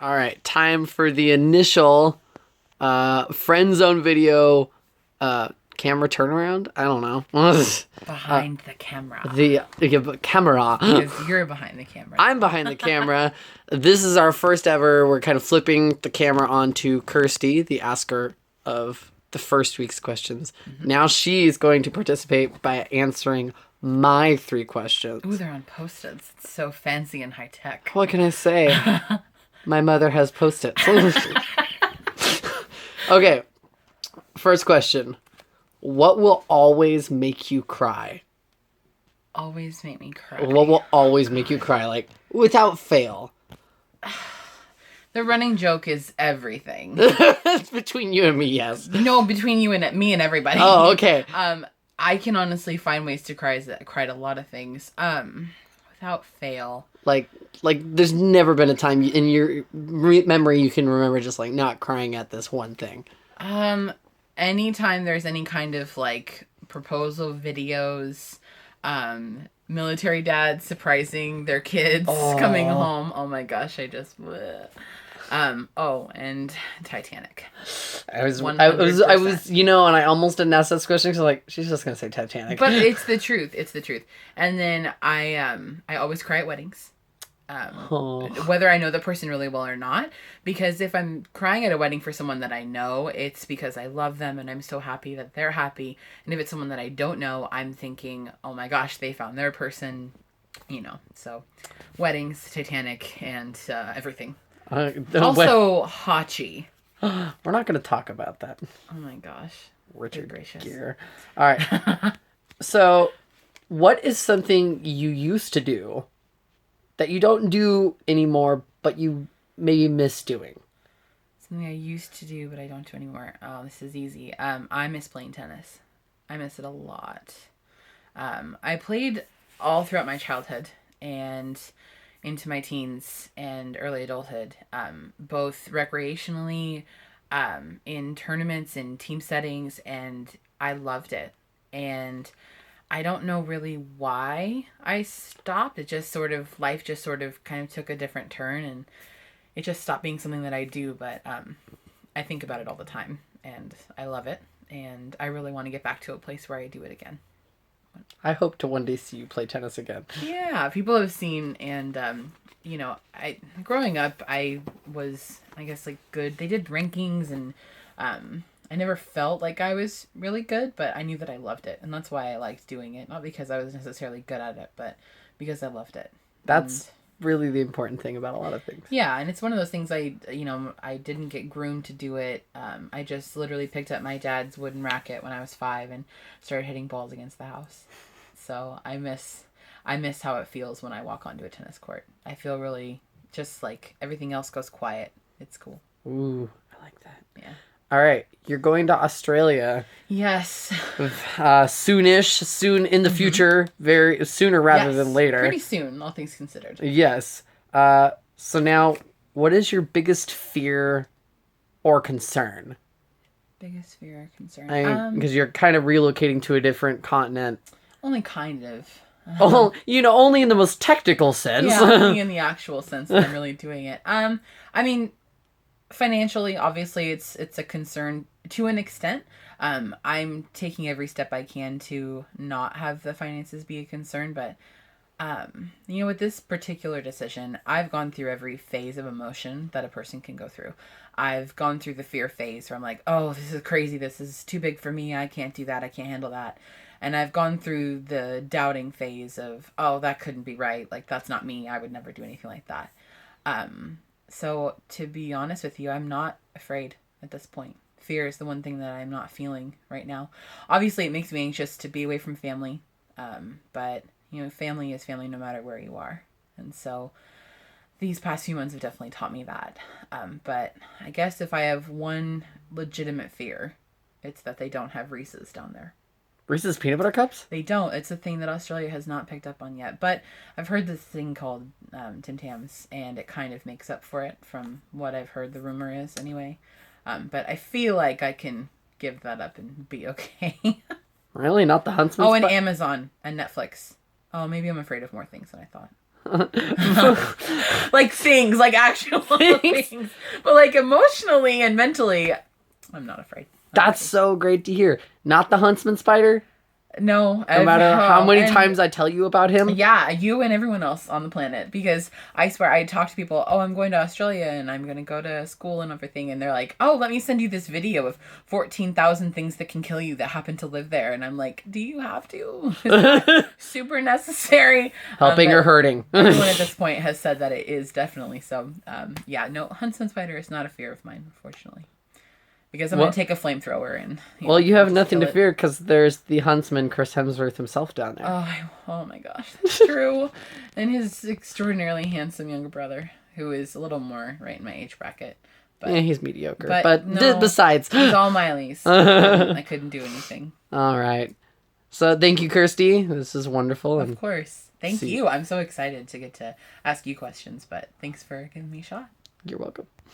All right, time for the initial friend zone video camera turnaround. I don't know. Behind the camera. The camera. Because you're behind the camera. I'm behind the camera. This is our first ever. We're kind of flipping the camera onto Kirstie, the asker of the first week's questions. Mm-hmm. Now she's going to participate by answering my 3 questions. Ooh, they're on Post-its. It's so fancy and high tech. What can I say? My mother has Post-its. Okay. First question. What will always make you cry? Always make me cry. What will always make you cry? Like, without fail. The running joke is everything. It's between you and me, yes. No, between you and me and everybody. Oh, okay. I can honestly find ways to cry. I cried a lot of things. Without fail. Like there's never been a time in your memory you can remember just like not crying at this one thing. Anytime there's any kind of like proposal videos, military dads surprising their kids coming home. Oh my gosh, I just. Bleh. And Titanic. I was, and I almost didn't ask this question because like she's just gonna say Titanic. But it's the truth. It's the truth. And then I always cry at weddings, whether I know the person really well or not. Because if I'm crying at a wedding for someone that I know, it's because I love them and I'm so happy that they're happy. And if it's someone that I don't know, I'm thinking, oh my gosh, they found their person. So weddings, Titanic, and everything. Also, Hachi. We're not going to talk about that. Oh my gosh. Richard Gere. All right. So, what is something you used to do that you don't do anymore, but you maybe miss doing? Something I used to do, but I don't do anymore. Oh, this is easy. I miss playing tennis. I miss it a lot. I played all throughout my childhood and into my teens and early adulthood, both recreationally, in tournaments and team settings, and I loved it. And I don't know really why I stopped. It just sort of, life just sort of kind of took a different turn, and it just stopped being something that I do, but I think about it all the time, and I love it, and I really want to get back to a place where I do it again. I hope to one day see you play tennis again. Yeah, people have seen, and growing up, I was, I guess, like good. They did rankings, and I never felt like I was really good, but I knew that I loved it, and that's why I liked doing it. Not because I was necessarily good at it, but because I loved it. That's really the important thing about a lot of things. Yeah, and it's one of those things I didn't get groomed to do it. I just literally picked up my dad's wooden racket when I was 5 and started hitting balls against the house. So I miss how it feels when I walk onto a tennis court. I feel really just like everything else goes quiet. It's cool. Ooh, I like that. Yeah. All right, you're going to Australia. Yes. Soon in the future, very sooner rather than later. Pretty soon, all things considered. Yes. So now, what is your biggest fear or concern? Biggest fear or concern? Because you're kind of relocating to a different continent. Only kind of. Only in the most technical sense. Yeah, only in the actual sense that I'm really doing it. I mean, financially, obviously, it's a concern to an extent. I'm taking every step I can to not have the finances be a concern, but with this particular decision, I've gone through every phase of emotion that a person can go through. I've gone through the fear phase where I'm like, oh, this is crazy. This is too big for me. I can't do that. I can't handle that. And I've gone through the doubting phase of, oh, that couldn't be right. Like, that's not me. I would never do anything like that. So to be honest with you, I'm not afraid at this point. Fear is the one thing that I'm not feeling right now. Obviously, it makes me anxious to be away from family. But, family is family no matter where you are. And so these past few months have definitely taught me that. But I guess if I have one legitimate fear, it's that they don't have Reese's down there. Reese's peanut butter cups? They don't. It's a thing that Australia has not picked up on yet. But I've heard this thing called Tim Tams, and it kind of makes up for it from what I've heard the rumor is anyway. But I feel like I can give that up and be okay. Really? Not the Huntsman? Oh, and Amazon and Netflix. Oh, maybe I'm afraid of more things than I thought. Like things, like actual things. But like emotionally and mentally, I'm not afraid. That's so great to hear. Not the huntsman spider? No. No matter how many times I tell you about him? Yeah, you and everyone else on the planet. Because I swear, I talk to people, oh, I'm going to Australia and I'm going to go to school and everything. And they're like, oh, let me send you this video of 14,000 things that can kill you that happen to live there. And I'm like, do you have to? Is that super necessary? Helping or hurting? Everyone at this point has said that it is definitely so. Yeah, no, huntsman spider is not a fear of mine, unfortunately. Because I'm going to take a flamethrower and... You have nothing to fear because there's the huntsman, Chris Hemsworth himself down there. Oh my gosh, that's true. And his extraordinarily handsome younger brother, who is a little more right in my age bracket. But, yeah, he's mediocre. But no, besides... He's all Miley's. I couldn't do anything. All right. So thank you, Kirstie. This is wonderful. Of course. Thank you. I'm so excited to get to ask you questions, but thanks for giving me a shot. You're welcome.